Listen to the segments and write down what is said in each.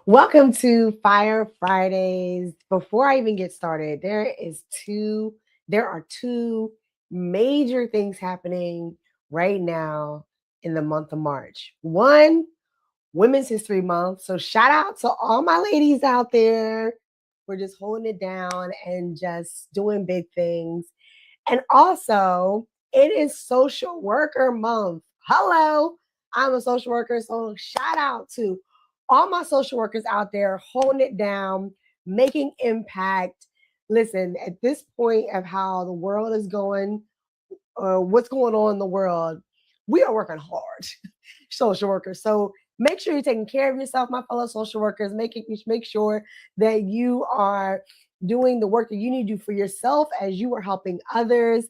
Welcome to Fire Fridays. Before I even get started, there are two major things happening right now in the month of March. One, Women's History Month. So shout out to all my ladies out there. We're just holding it down and just doing big things. And also, it is Social Worker Month. Hello, I'm a social worker. So, shout out to all my social workers out there holding it down, making impact. Listen, at this point of how the world is going, what's going on in the world, we are working hard, social workers. So, make sure you're taking care of yourself, my fellow social workers. Make sure that you are doing the work that you need to do for yourself as you are helping others.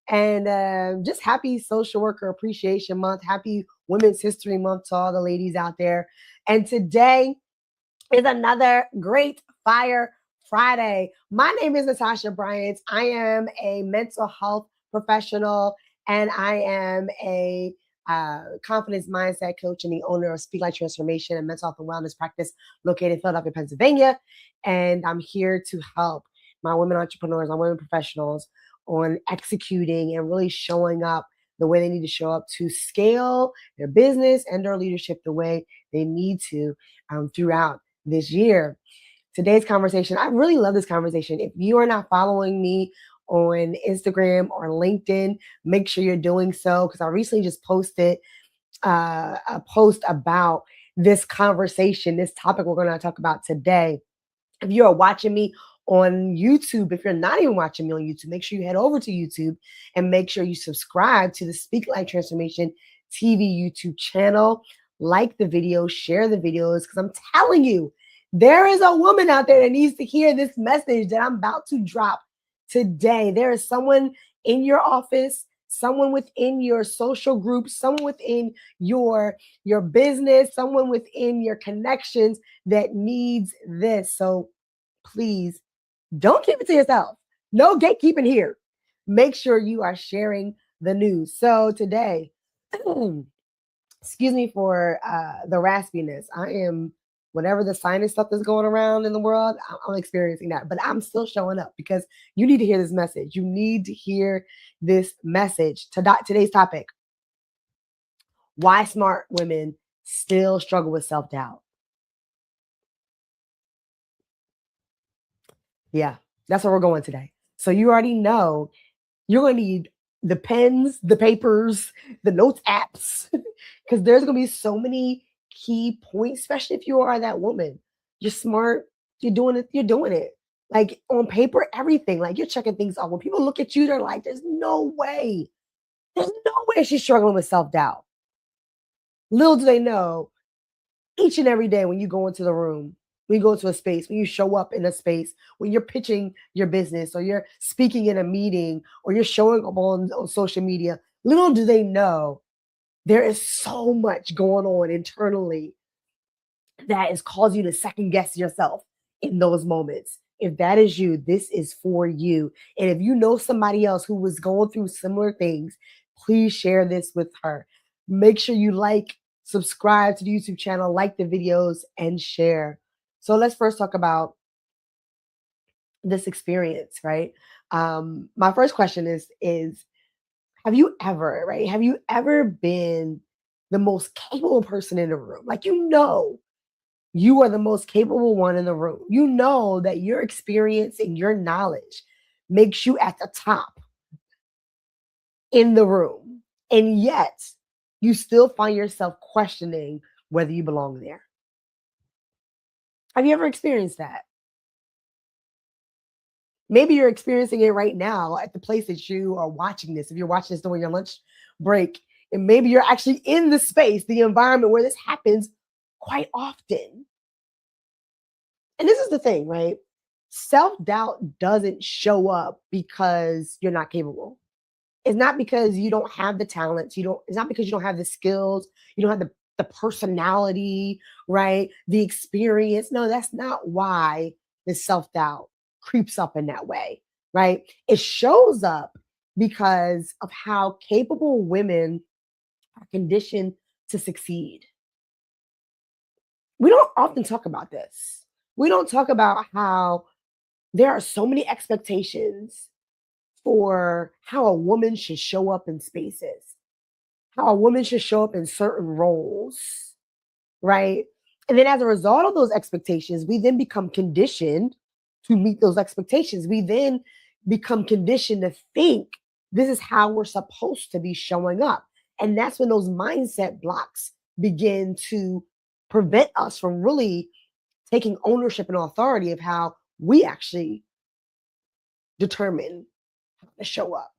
And just happy Social Worker Appreciation Month. Happy Women's History Month to all the ladies out there. And today is another great Fire Friday. My name is Natasha Bryant. I am a mental health professional and I am a confidence mindset coach and the owner of Speak Like Transformation and mental health and wellness practice located in Philadelphia, Pennsylvania. And I'm here to help my women entrepreneurs, my women professionals on executing and really showing up the way they need to show up to scale their business and their leadership the way they need to throughout this year. Today's conversation, I really love this conversation. If you are not following me on Instagram or LinkedIn, make sure you're doing so because I recently just posted a post about this conversation, this topic we're going to talk about today. If you are watching me on YouTube, if you're not even watching me on YouTube, make sure you head over to YouTube and make sure you subscribe to the Speak Like Transformation TV YouTube channel. Like the video, share the videos, because I'm telling you, there is a woman out there that needs to hear this message that I'm about to drop today. There is someone in your office, someone within your social group, someone within your business, someone within your connections that needs this. So please don't keep it to yourself. No gatekeeping here. Make sure you are sharing the news. So today, excuse me for the raspiness. I am, whatever the sinus stuff that's going around in the world, I'm experiencing that. But I'm still showing up because you need to hear this message. You need to hear this message. Today's topic: why smart women still struggle with self-doubt. Yeah, that's where we're going today. So you already know you're going to need the pens, the papers, the notes apps, because there's going to be so many key points, especially if you are that woman. You're smart, you're doing it. Like on paper, everything, like you're checking things off. When people look at you, they're like, there's no way she's struggling with self doubt. Little do they know, each and every day when you go into the room, when you go into a space, when you show up in a space, when you're pitching your business or you're speaking in a meeting or you're showing up on social media, little do they know there is so much going on internally that is causing you to second guess yourself in those moments. If that is you, this is for you. And if you know somebody else who was going through similar things, please share this with her. Make sure you subscribe to the YouTube channel, like the videos, and share. So let's first talk about this experience, right? My first question is have you ever, right? Have you ever been the most capable person in the room? Like, you are the most capable one in the room. You know that your experience and your knowledge makes you at the top in the room. And yet you still find yourself questioning whether you belong there. Have you ever experienced that? Maybe you're experiencing it right now at the place that you are watching this. If you're watching this during your lunch break, and maybe you're actually in the space, the environment where this happens quite often. And this is the thing, right? Self-doubt doesn't show up because you're not capable. It's not because you don't have the talents. It's not because you don't have the skills. You don't have the personality, right? The experience. No, that's not why the self-doubt creeps up in that way, right? It shows up because of how capable women are conditioned to succeed. We don't often talk about this. We don't talk about how there are so many expectations for how a woman should show up in spaces, how a woman should show up in certain roles, right? And then as a result of those expectations, we then become conditioned to meet those expectations. We then become conditioned to think this is how we're supposed to be showing up. And that's when those mindset blocks begin to prevent us from really taking ownership and authority of how we actually determine how to show up.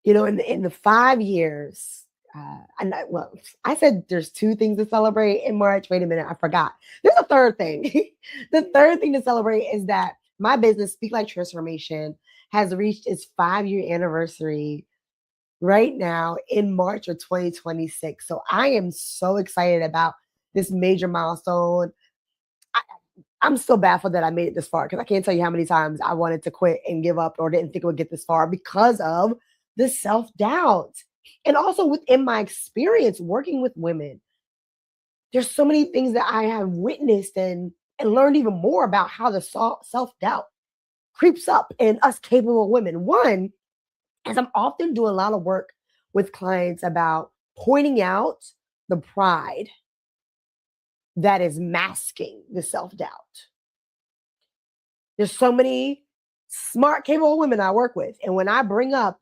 In the 5 years, well, I said there's two things to celebrate in March. Wait a minute, I forgot. There's a third thing. The third thing to celebrate is that my business, Speak Like Transformation, has reached its 5 year anniversary right now in March of 2026. So I am so excited about this major milestone. I, I'm still baffled that I made it this far because I can't tell you how many times I wanted to quit and give up or didn't think it would get this far because of the self doubt. And also within my experience working with women, there's so many things that I have witnessed and learned even more about how the self doubt creeps up in us capable women. One, as I'm often doing a lot of work with clients about pointing out the pride that is masking the self doubt. There's so many smart, capable women I work with. And when I bring up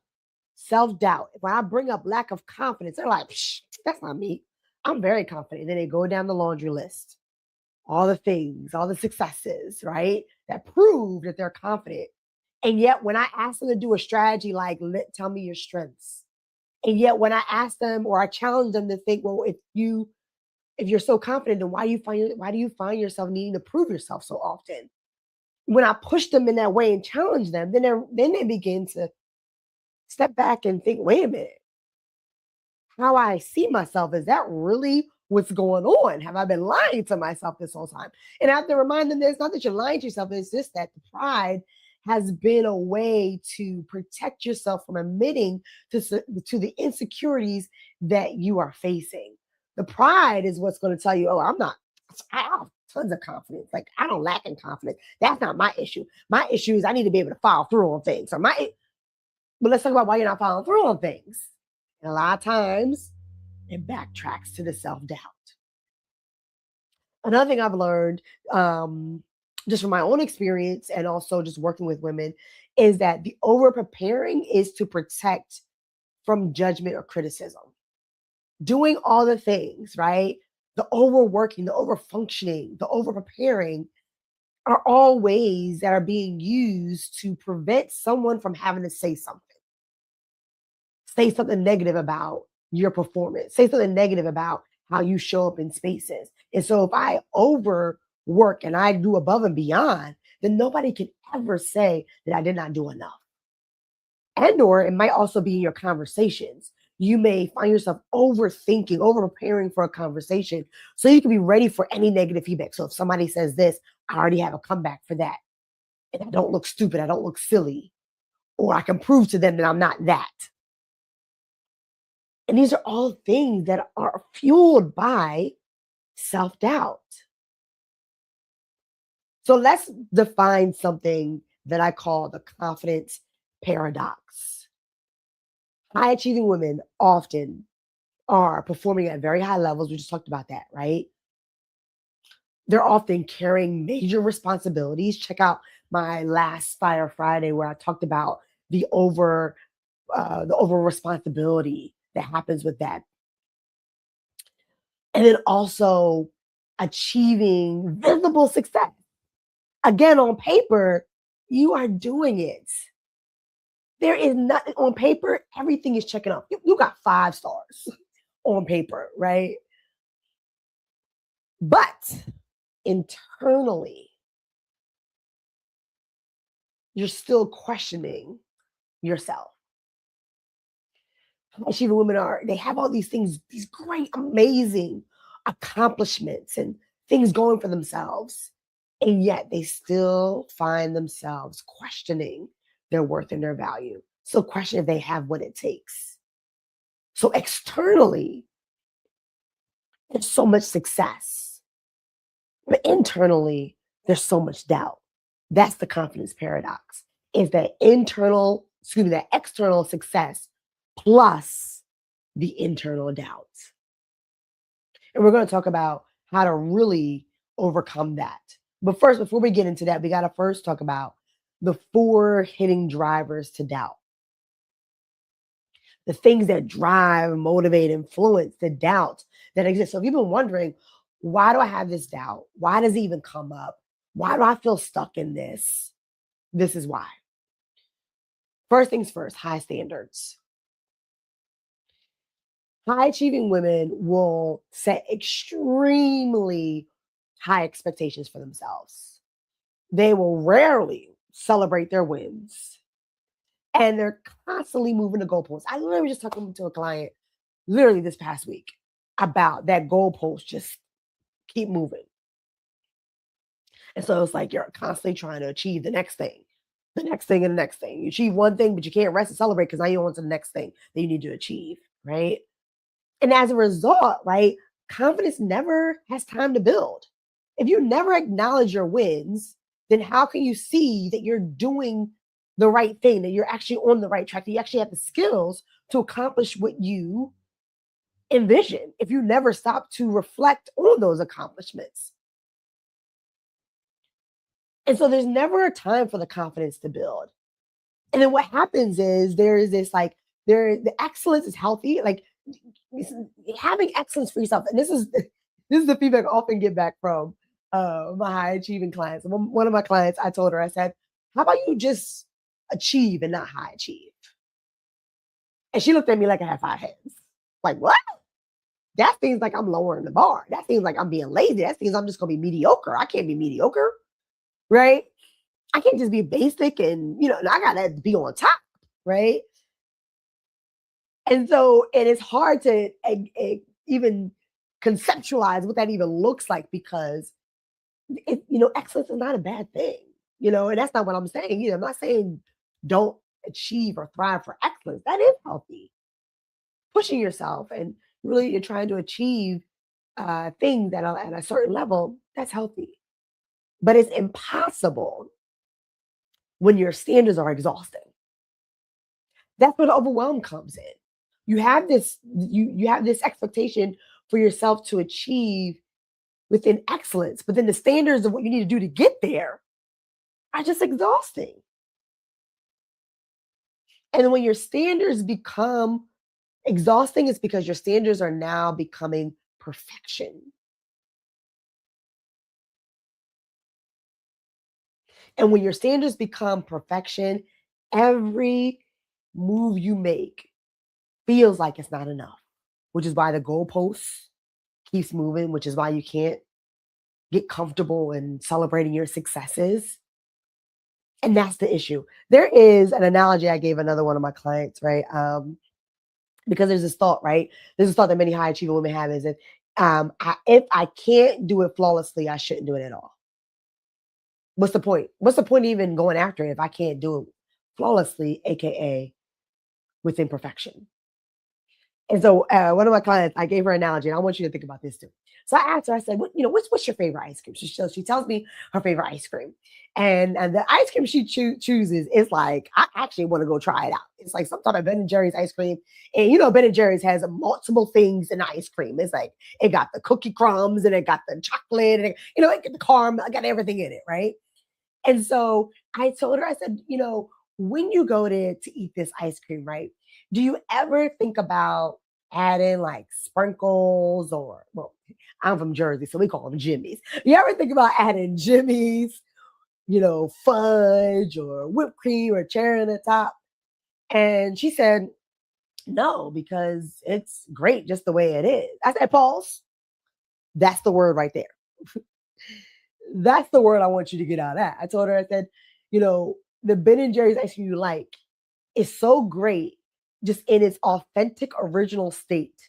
self doubt, when I bring up lack of confidence, they're like, Psh, that's not me. I'm very confident. And then they go down the laundry list, all the things, all the successes, right? That prove that they're confident. And yet, when I ask them to do a strategy like, tell me your strengths. And yet, when I ask them or I challenge them to think, well, if you're so confident, then why do you find yourself needing to prove yourself so often? When I push them in that way and challenge them, then they begin to step back and think, wait a minute, how I see myself, is that really what's going on? Have I been lying to myself this whole time? And I have to remind them that it's not that you're lying to yourself, it's just that the pride has been a way to protect yourself from admitting to the insecurities that you are facing. The pride is what's going to tell you, oh, I have tons of confidence. Like, I don't lack in confidence. That's not my issue. My issue is I need to be able to follow through on things. But let's talk about why you're not following through on things. And a lot of times it backtracks to the self doubt. Another thing I've learned, just from my own experience and also just working with women, is that the over preparing is to protect from judgment or criticism. Doing all the things, right? The overworking, the over functioning, the over preparing are all ways that are being used to prevent someone from having to say something negative about your performance, say something negative about how you show up in spaces. And so if I overwork and I do above and beyond, then nobody can ever say that I did not do enough. And or it might also be in your conversations. You may find yourself overthinking, over preparing for a conversation so you can be ready for any negative feedback. So if somebody says this, I already have a comeback for that. And I don't look stupid, I don't look silly, or I can prove to them that I'm not that. And these are all things that are fueled by self doubt. So let's define something that I call the confidence paradox. High achieving women often are performing at very high levels. We just talked about that, right? They're often carrying major responsibilities. Check out my last Fire Friday where I talked about the over responsibility that happens with that. And then also achieving visible success. Again, on paper, you are doing it. There is nothing on paper, everything is checking off. You got 5 stars on paper, right? But internally, you're still questioning yourself. Achieving women they have all these things, these great, amazing accomplishments and things going for themselves. And yet they still find themselves questioning their worth and their value. So question if they have what it takes. So externally, there's so much success, but internally, there's so much doubt. That's the confidence paradox. Is that that external success plus the internal doubts. And we're going to talk about how to really overcome that. But first, before we get into that, we got to first talk about the four hidden drivers to doubt. The things that drive, motivate, influence the doubt that exists. So if you've been wondering, why do I have this doubt? Why does it even come up? Why do I feel stuck in this? This is why. First things first, high standards. High achieving women will set extremely high expectations for themselves. They will rarely celebrate their wins, and they're constantly moving the goalposts. I literally was just talking to a client literally this past week about that goalpost just keep moving. And so it's like you're constantly trying to achieve the next thing, the next thing, and the next thing. You achieve one thing, but you can't rest and celebrate because now you're on to the next thing that you need to achieve, right? And as a result, right, confidence never has time to build. If you never acknowledge your wins, then how can you see that you're doing the right thing, that you're actually on the right track, that you actually have the skills to accomplish what you envision if you never stop to reflect on those accomplishments? And so there's never a time for the confidence to build. And then what happens is there is this like, the excellence is healthy. Like having excellence for yourself, and this is the feedback I often get back from my high achieving clients. One of my clients, I told her, I said, "How about you just achieve and not high achieve?" And she looked at me like I had five heads. Like what? That seems like I'm lowering the bar. That seems like I'm being lazy. That seems I'm just gonna be mediocre. I can't be mediocre, right? I can't just be basic and I gotta be on top, right? And so it is hard to even conceptualize what that even looks like because excellence is not a bad thing, and that's not what I'm saying. I'm not saying don't achieve or thrive for excellence. That is healthy. Pushing yourself and really you're trying to achieve things at a certain level, that's healthy. But it's impossible when your standards are exhausting. That's where the overwhelm comes in. You have this expectation for yourself to achieve within excellence, but then the standards of what you need to do to get there are just exhausting. And when your standards become exhausting, it's because your standards are now becoming perfection. And when your standards become perfection, every move you make feels like it's not enough, which is why the goalpost keeps moving, which is why you can't get comfortable in celebrating your successes. And that's the issue. There is an analogy I gave another one of my clients, right? Because there's this thought, right? There's this thought that many high achieving women have is that if I can't do it flawlessly, I shouldn't do it at all. What's the point? What's the point even going after it if I can't do it flawlessly, aka with imperfection? And so one of my clients, I gave her an analogy, and I want you to think about this too. So I asked her, I said, what's your favorite ice cream? She tells me her favorite ice cream. And the ice cream she chooses is like, I actually want to go try it out. It's like some type of Ben and Jerry's ice cream. And Ben and Jerry's has multiple things in ice cream. It's like, it got the cookie crumbs and it got the chocolate and it got the caramel, it got everything in it, right? And so I told her, I said, when you go to eat this ice cream, right? Do you ever think about adding like sprinkles or, well, I'm from Jersey, so we call them jimmies. You ever think about adding jimmies, fudge or whipped cream or cherry on the top? And she said, no, because it's great just the way it is. I said, pause. That's the word right there. That's the word I want you to get out of that. I told her, I said, the Ben and Jerry's ice cream you like is so great just in its authentic original state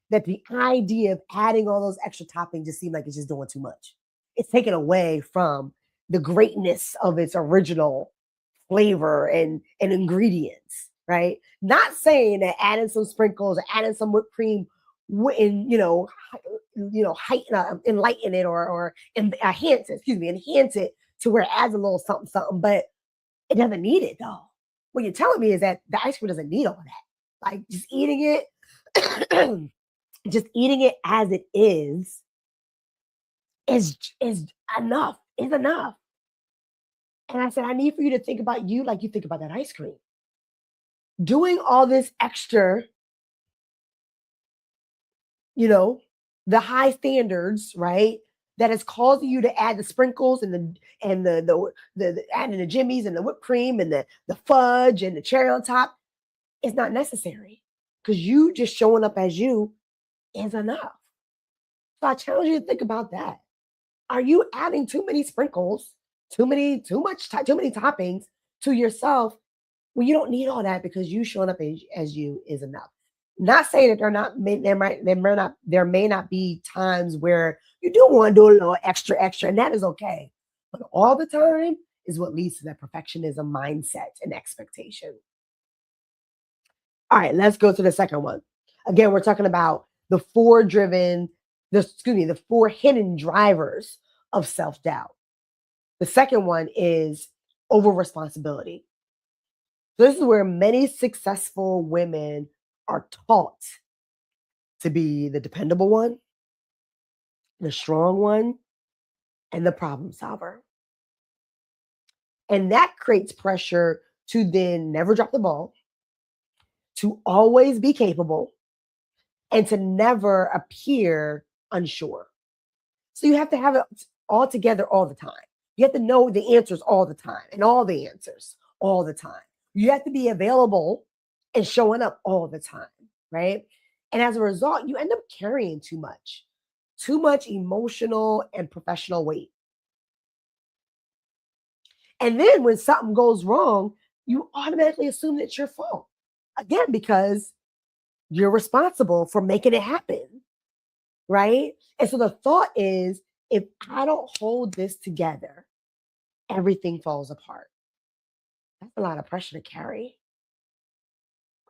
that the idea of adding all those extra toppings just seemed like it's just doing too much. It's taken away from the greatness of its original flavor and ingredients, right? Not saying that adding some sprinkles or adding some whipped cream wouldn't, heighten, enlighten it, or enhance it. Excuse me, enhance it to where it adds a little something, something. But it doesn't need it though. What you're telling me is that the ice cream doesn't need all that. Like just eating it, just eating it as it is enough. Is enough. And I said, I need for you to think about you like you think about that ice cream. Doing all this extra, you know, the high standards, right? That is causing you to add the sprinkles and the adding the jimmies and the whipped cream and the fudge and the cherry on top is not necessary because you just showing up as you is enough. So I challenge you to think about that. Are you adding too many sprinkles, too many toppings to yourself? Well, you don't need all that because you showing up as you is enough. Not saying that they're not there may not be times where you do want to do a little extra, and that is okay. But all the time is what leads to that perfectionism mindset and expectation. All right, let's go to the second one. Again, we're talking about the four hidden drivers of self-doubt. The second one is over responsibility. This is where many successful women are taught to be the dependable one, the strong one, and the problem solver. And that creates pressure to then never drop the ball, to always be capable, and to never appear unsure. So you have to have it all together all the time. You have to know the answers all the time and all the answers all the time. You have to be available and showing up all the time, right? And as a result, you end up carrying too much emotional and professional weight. And then when something goes wrong, you automatically assume that it's your fault. Again, because you're responsible for making it happen, right? And so the thought is if I don't hold this together, everything falls apart. That's a lot of pressure to carry.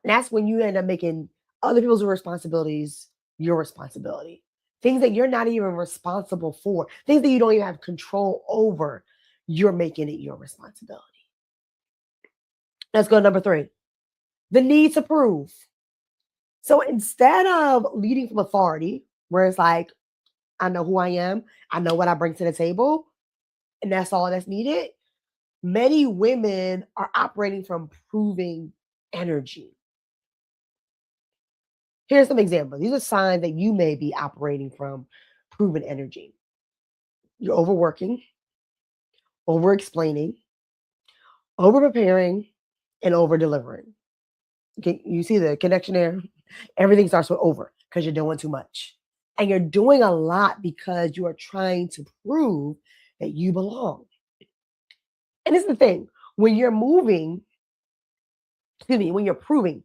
And that's when you end up making other people's responsibilities your responsibility. Things that you're not even responsible for, things that you don't even have control over, you're making it your responsibility. Let's go to number three, the need to prove. So instead of leading from authority, where it's like, I know who I am, I know what I bring to the table, and that's all that's needed, many women are operating from proving energy. Here's some examples. These are signs that you may be operating from proven energy. You're overworking, over explaining, over preparing, and over delivering. Okay, you see the connection there? Everything starts with over because you're doing too much. And you're doing a lot because you are trying to prove that you belong. And this is the thing when you're moving, excuse me, when you're proving,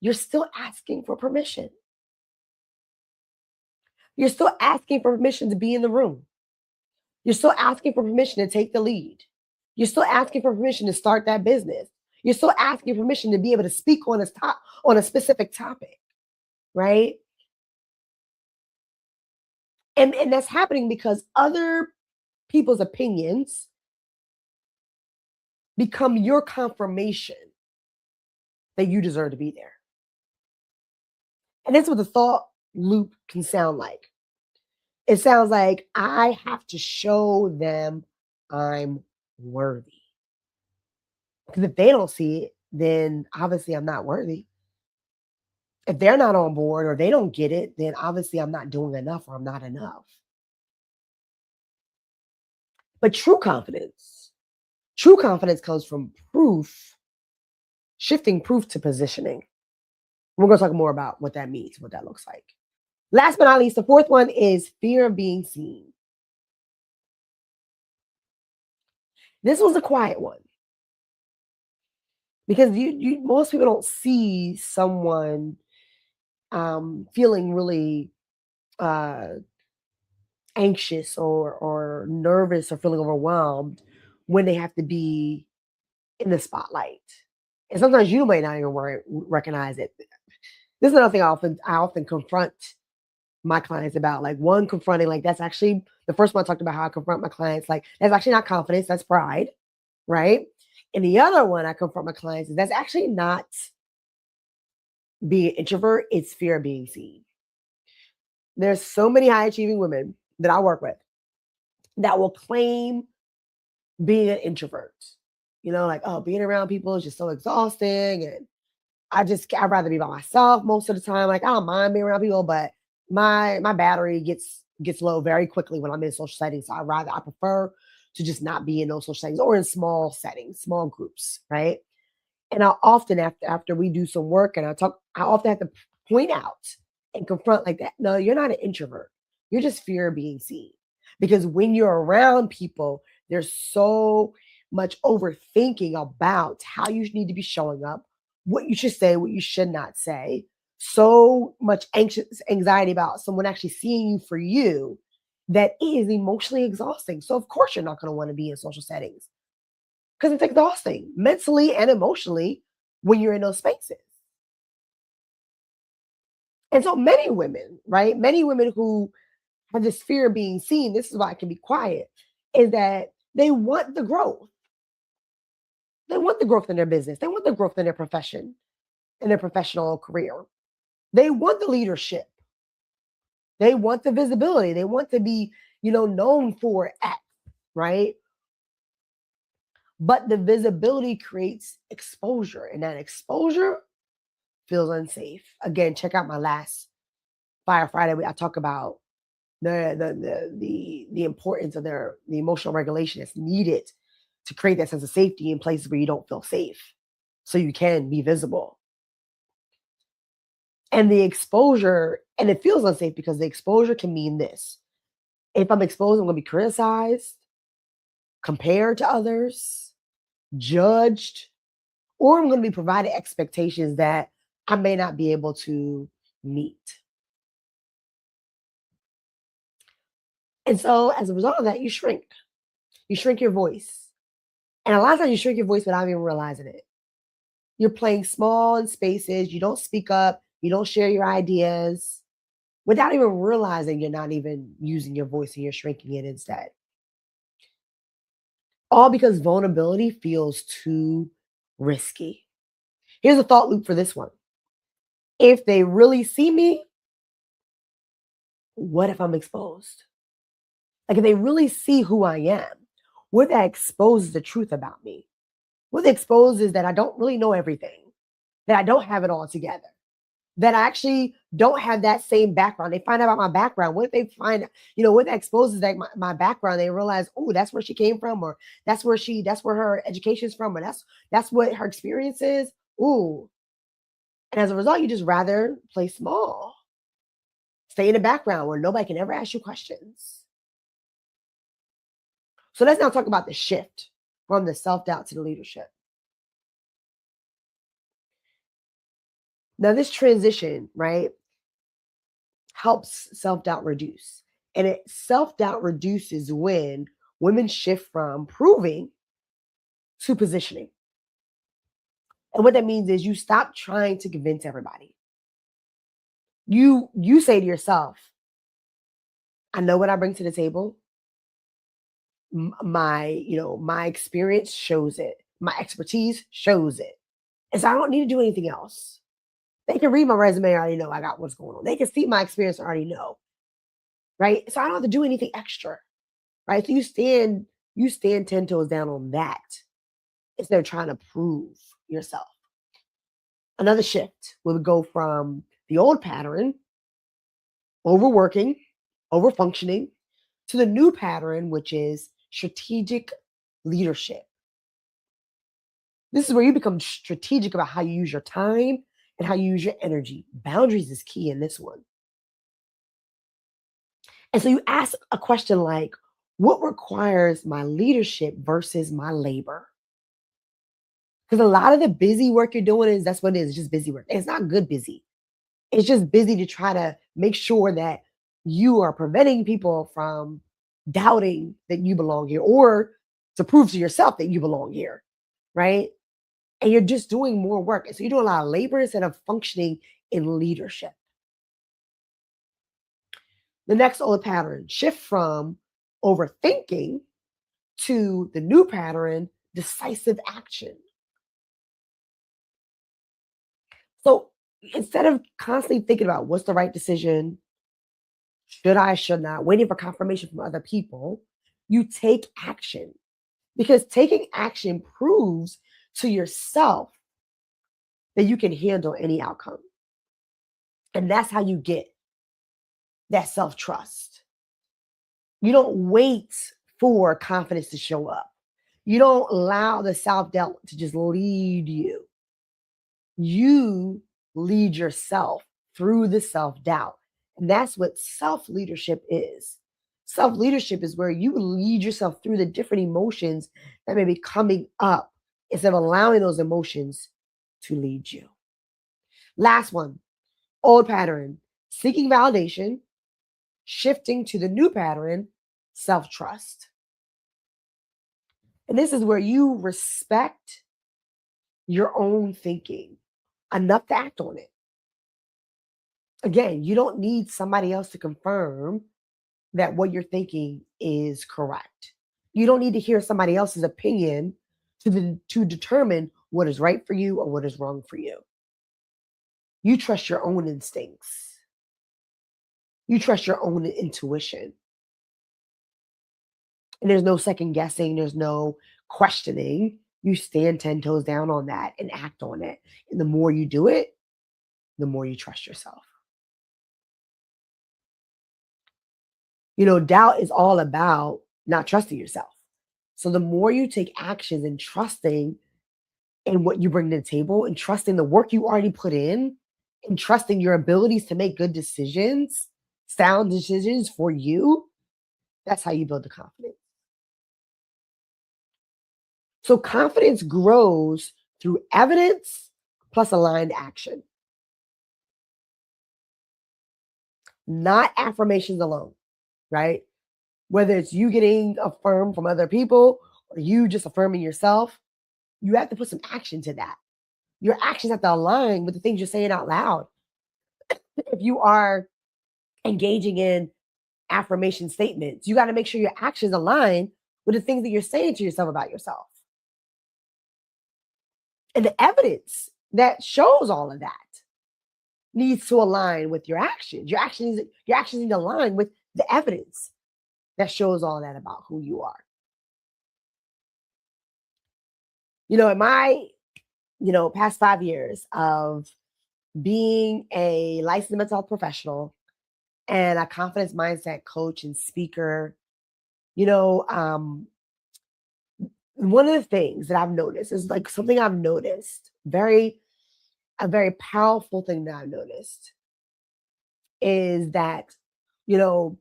you're still asking for permission. You're still asking for permission to be in the room. You're still asking for permission to take the lead. You're still asking for permission to start that business. You're still asking permission to be able to speak on a specific topic, right? And that's happening because other people's opinions become your confirmation that you deserve to be there. And that's what the thought loop can sound like. It sounds like I have to show them I'm worthy. Because if they don't see it, then obviously I'm not worthy. If they're not on board or they don't get it, then obviously I'm not doing enough or I'm not enough. But true confidence comes from proof, shifting proof to positioning. We're going to talk more about what that means, what that looks like. Last but not least, the fourth one is fear of being seen. This was a quiet one because most people don't see someone feeling really uh, anxious or nervous or feeling overwhelmed when they have to be in the spotlight. And sometimes you may not even recognize it. This is another thing I often confront my clients about. Like one confronting, like that's actually the first one I talked about how I confront my clients. Like that's actually not confidence, that's pride, right? And the other one I confront my clients is that's actually not being an introvert, it's fear of being seen. There's so many high achieving women that I work with that will claim being an introvert. You know, like, oh, being around people is just so exhausting. And I'd rather be by myself most of the time. Like, I don't mind being around people, but my battery gets low very quickly when I'm in social settings. So I prefer to just not be in those social settings or in small settings, small groups, right? And I often after we do some work and I often have to point out and confront like that. No, you're not an introvert. You're just fear of being seen. Because when you're around people, there's so much overthinking about how you need to be showing up, what you should say, what you should not say. So much anxious anxiety about someone actually seeing you for you that it is emotionally exhausting. So of course you're not going to want to be in social settings because it's exhausting mentally and emotionally when you're in those spaces. And so many women, right? Many women who have this fear of being seen, this is why I can be quiet, is that they want the growth. They want the growth in their business. They want the growth in their profession, in their professional career. They want the leadership. They want the visibility. They want to be, known for X, right? But the visibility creates exposure, and that exposure feels unsafe. Again, check out my last Fire Friday. I talk about the importance of the emotional regulation that's needed to create that sense of safety in places where you don't feel safe, so you can be visible. And the exposure, and it feels unsafe because the exposure can mean this: if I'm exposed, I'm going to be criticized, compared to others, judged, or I'm going to be provided expectations that I may not be able to meet. And so as a result of that, you shrink. You shrink your voice. And a lot of times you shrink your voice without even realizing it. You're playing small in spaces, you don't speak up, you don't share your ideas without even realizing you're not even using your voice and you're shrinking it instead. All because vulnerability feels too risky. Here's a thought loop for this one. If they really see me, what if I'm exposed? Like if they really see who I am, what that exposes the truth about me? What it exposes that I don't really know everything, that I don't have it all together, that I actually don't have that same background. They find out about my background. What if they find, what that exposes that my background, they realize, oh, that's where she came from, or that's where her education is from, or that's what her experience is. Ooh. And as a result, you just rather play small, stay in the background where nobody can ever ask you questions. So let's now talk about the shift from the self-doubt to the leadership. Now, this transition, right, helps self-doubt reduce. And self-doubt reduces when women shift from proving to positioning. And what that means is you stop trying to convince everybody. You say to yourself, I know what I bring to the table. My experience shows it. My expertise shows it. And so I don't need to do anything else. They can read my resume, I already know I got what's going on. They can see my experience, I already know. Right. So I don't have to do anything extra. Right. So you stand 10 toes down on that instead of trying to prove yourself. Another shift would go from the old pattern, overworking, overfunctioning, to the new pattern, which is strategic leadership. This is where you become strategic about how you use your time and how you use your energy. Boundaries is key in this one. And so you ask a question like, what requires my leadership versus my labor? Because a lot of the busy work you're doing that's what it is, just busy work. It's not good busy. It's just busy to try to make sure that you are preventing people from doubting that you belong here or to prove to yourself that you belong here, right? And you're just doing more work. And so you're doing a lot of labor instead of functioning in leadership. The next old pattern, shift from overthinking to the new pattern, decisive action. So instead of constantly thinking about what's the right decision, should not, waiting for confirmation from other people, you take action because taking action proves to yourself that you can handle any outcome. And that's how you get that self trust. You don't wait for confidence to show up. You don't allow the self doubt to just lead you. You lead yourself through the self doubt. And that's what self leadership is. Self leadership is where you lead yourself through the different emotions that may be coming up instead of allowing those emotions to lead you. Last one, old pattern, seeking validation, shifting to the new pattern, self trust. And this is where you respect your own thinking enough to act on it. Again, you don't need somebody else to confirm that what you're thinking is correct. You don't need to hear somebody else's opinion to determine what is right for you or what is wrong for you. You trust your own instincts. You trust your own intuition. And there's no second guessing, there's no questioning. You stand 10 toes down on that and act on it. And the more you do it, the more you trust yourself. Doubt is all about not trusting yourself. So the more you take actions and trusting in what you bring to the table and trusting the work you already put in and trusting your abilities to make good decisions, sound decisions for you, that's how you build the confidence. So confidence grows through evidence plus aligned action, not affirmations alone, right? Whether it's you getting affirmed from other people or you just affirming yourself, you have to put some action to that. Your actions have to align with the things you're saying out loud. If you are engaging in affirmation statements, you got to make sure your actions align with the things that you're saying to yourself about yourself. And the evidence that shows all of that needs to align with your actions. Your actions need to align with the evidence that shows all that about who you are. In my, past 5 years of being a licensed mental health professional and a confidence mindset coach and speaker, you know, um, one of the things that I've noticed is like something I've noticed, a very powerful thing that I've noticed is that, you know,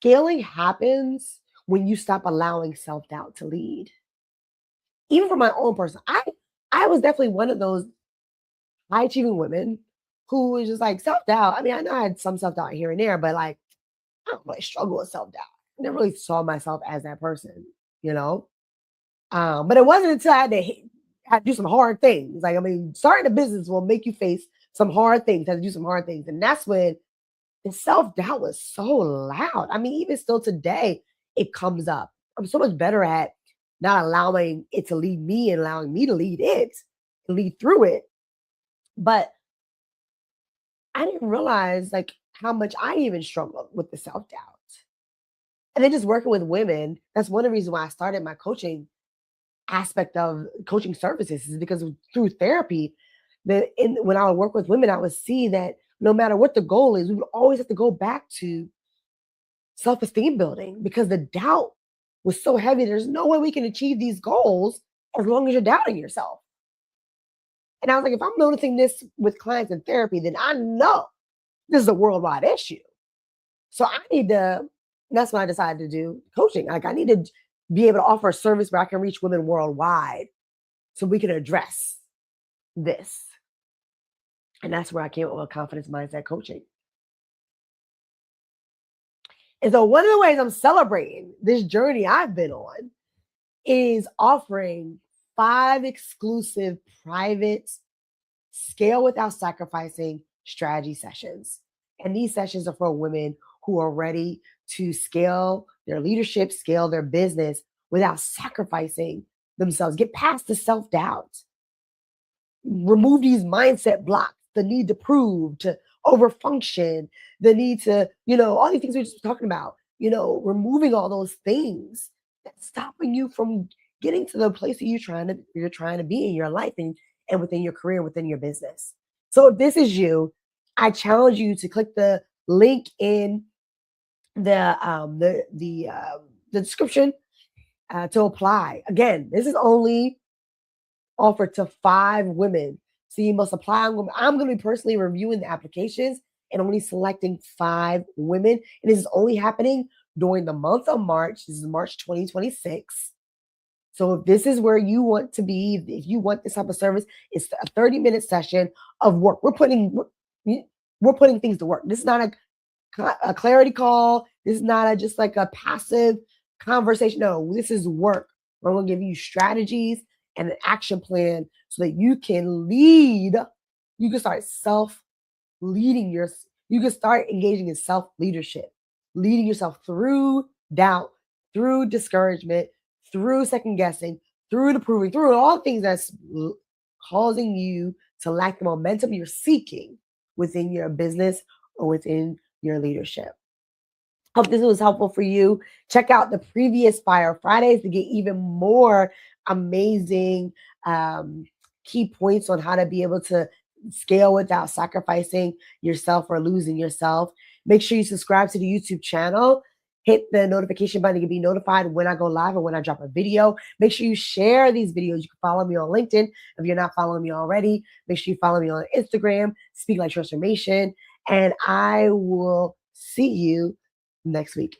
scaling happens when you stop allowing self doubt to lead. Even for my own person, I was definitely one of those high achieving women who was just like self doubt. I mean, I know I had some self doubt here and there, but like I don't really struggle with self doubt. I never really saw myself as that person, you know. But it wasn't until I had to do some hard things. Like I mean, starting a business will make you face some hard things. Have to do some hard things, and that's when the self doubt was so loud. I mean, even still today, it comes up. I'm so much better at not allowing it to lead me and allowing me to lead it, lead through it. But I didn't realize like how much I even struggled with the self doubt. And then just working with women, that's one of the reasons why I started my coaching aspect of coaching services is because through therapy, when I would work with women, I would see that no matter what the goal is, we would always have to go back to self-esteem building because the doubt was so heavy. There's no way we can achieve these goals as long as you're doubting yourself. And I was like, if I'm noticing this with clients in therapy, then I know this is a worldwide issue. So I need to, that's when I decided to do coaching. Like I need to be able to offer a service where I can reach women worldwide so we can address this. And that's where I came up with confidence mindset coaching. And so one of the ways I'm celebrating this journey I've been on is offering 5 exclusive private scale without sacrificing strategy sessions. And these sessions are for women who are ready to scale their leadership, scale their business without sacrificing themselves. Get past the self doubt, remove these mindset blocks, the need to prove, to overfunction, the need to, all these things we're just talking about, removing all those things that's stopping you from getting to the place that you're trying to be in your life and within your career, within your business. So if this is you, I challenge you to click the link in the description to apply. Again, this is only offered to 5 women. So you must apply on women. I'm going to be personally reviewing the applications and only selecting 5 women. And this is only happening during the month of March. This is March 2026. So if this is where you want to be, if you want this type of service, it's a 30-minute session of work. We're putting things to work. This is not a clarity call. This is not just like a passive conversation. No, this is work. We're going to give you strategies and an action plan so that you can lead. You can start leading you can start engaging in self leadership, leading yourself through doubt, through discouragement, through second guessing, through the proving, through all things that's causing you to lack the momentum you're seeking within your business or within your leadership. Hope this was helpful for you. Check out the previous Fire Fridays to get even more amazing key points on how to be able to scale without sacrificing yourself or losing yourself. Make sure you subscribe to the YouTube channel. Hit the notification button to be notified when I go live or when I drop a video. Make sure you share these videos. You can follow me on LinkedIn if you're not following me already. Make sure you follow me on Instagram, Speak Like Transformation, and I will see you next week.